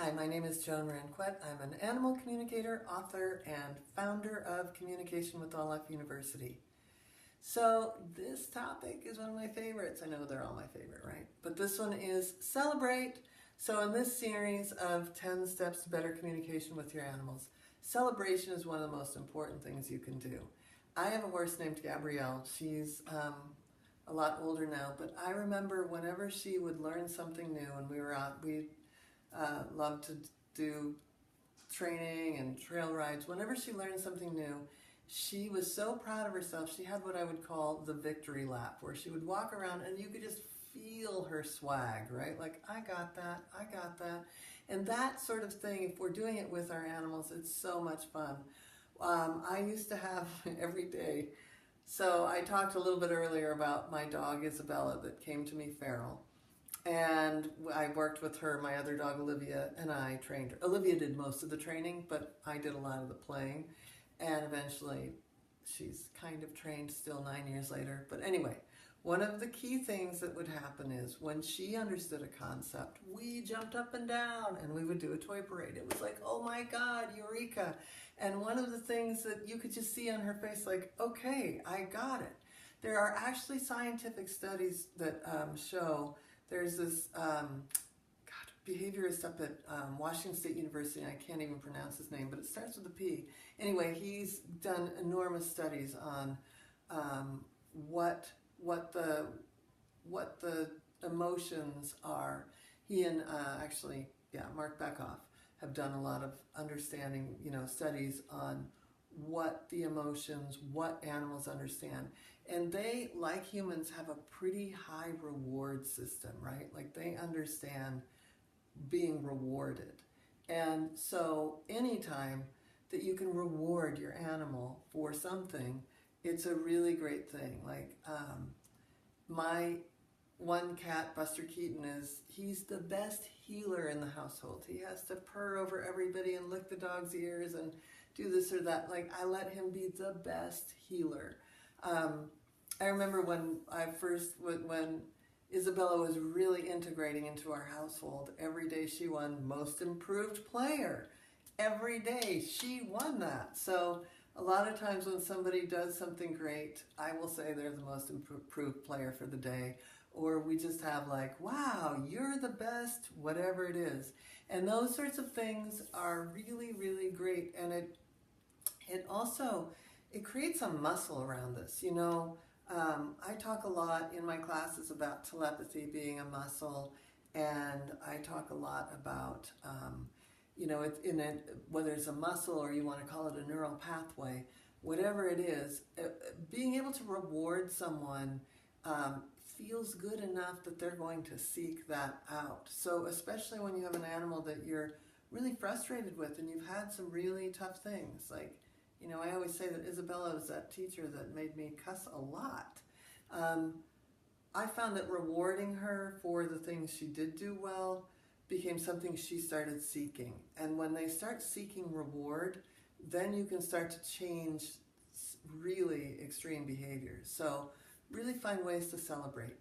Hi, my name is Joan Ranquet. I'm an animal communicator, author, and founder of Communication with All Life University. So this topic is one of my favorites. I know they're all my favorite, right? But this one is celebrate. So in this series of 10 steps to better communication with your animals, celebration is one of the most important things you can do. I have a horse named Gabrielle. She's a lot older now, but I remember whenever she would learn something new and we were out, we loved to do training and trail rides. Whenever she learned something new, she was so proud of herself. She had what I would call the victory lap, where she would walk around and you could just feel her swag, right? Like, I got that, I got that. And that sort of thing, if we're doing it with our animals, it's so much fun. I used to have every day. So I talked a little bit earlier about my dog Isabella that came to me feral. And I worked with her, my other dog Olivia, and I trained her. Olivia did most of the training, but I did a lot of the playing. And eventually, she's kind of trained still 9 years later. But anyway, one of the key things that would happen is when she understood a concept, we jumped up and down and we would do a toy parade. It was like, oh my God, eureka. And one of the things that you could just see on her face, like, okay, I got it. There are actually scientific studies that show there's this behaviorist up at Washington State University, and I can't even pronounce his name, but it starts with a P. Anyway, he's done enormous studies on what the emotions are. He and Mark Bekoff have done a lot of understanding, studies on what the emotions, what animals understand. And they, like humans, have a pretty high reward system, right? Like, they understand being rewarded. And so anytime that you can reward your animal for something, it's a really great thing. Like, my one cat, Buster Keaton, he's the best healer in the household. He has to purr over everybody and lick the dog's ears and do this or that. Like, I let him be the best healer. I remember when Isabella was really integrating into our household, every day she won Most Improved Player. Every day she won that. So a lot of times when somebody does something great, I will say they're the most improved player for the day. Or we just have like, wow, you're the best, whatever it is. And those sorts of things are really, really great. And it also, it creates a muscle around this. I talk a lot in my classes about telepathy being a muscle, and I talk a lot about, whether it's a muscle or you want to call it a neural pathway, whatever it is, being able to reward someone feels good enough that they're going to seek that out. So especially when you have an animal that you're really frustrated with and you've had some really tough things, like, I always say that Isabella was that teacher that made me cuss a lot. I found that rewarding her for the things she did do well became something she started seeking. And when they start seeking reward, then you can start to change really extreme behaviors. So really find ways to celebrate.